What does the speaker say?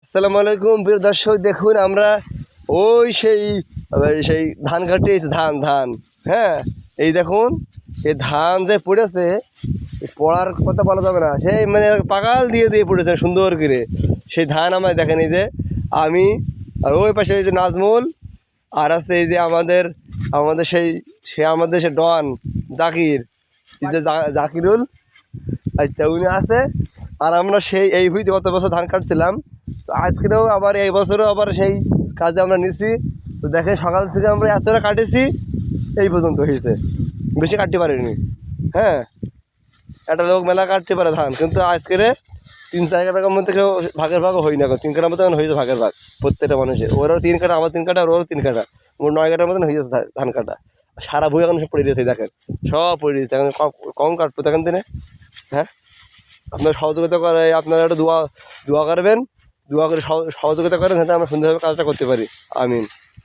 আসসালামু আলাইকুম প্রিয় দর্শক, দেখুন আমরা ওই সেই সেই ধান কাটিয়েছি, ধান ধান হ্যাঁ, এই দেখুন এই ধান যে পড়েছে, পড়ার কথা বলা যাবে না, সেই মানে পাকাল দিয়ে দিয়ে পড়েছে সুন্দর করে। সেই ধান আমায় দেখেন, এই যে আমি, আর ওই পাশে এই যে নাজমুল, আর আছে এই যে আমাদের আমাদের সেই সে আমাদের সে ডন জাকির, এই যে জাকিরুল, আচ্ছা উনি আছে। আর আমরা সেই এই ভুঁইতে গত বছর ধান কাটছিলাম, তো আজকেও আবার এই বছরও আবার সেই কাজে আমরা নিছি। তো দেখেন সকাল থেকে আমরা এতটা কাটেছি, এই পর্যন্ত হয়েছে, বেশি কাটতে পারিনি। হ্যাঁ, একটা লোক মেলা কাটতে পারে ধান, কিন্তু আজকের 3-4 কাটার মধ্যে কেউ ভাগের ভাগও হই না, 3 কাটার মতন হয়েছে ভাগের ভাগ প্রত্যেকটা মানুষের। ওরাও 3 কাটা, আমার 3 কাটা, ওরাও 3 কাটা, মোট 9 কাটার মতন হয়ে যাচ্ছে ধান কাটা। সারা বই এখন সব পড়ে দিয়েছে, দেখেন সব পড়ে দিয়েছে, এখন কম কাটবো দেখেন দিনে। হ্যাঁ, আপনার সহযোগিতা করে, আপনারা একটা দোয়া দোয়া করবেন, দোয়া করে সহযোগিতা করেন, যাতে আমরা সুন্দরভাবে কাজটা করতে পারি। আমিন।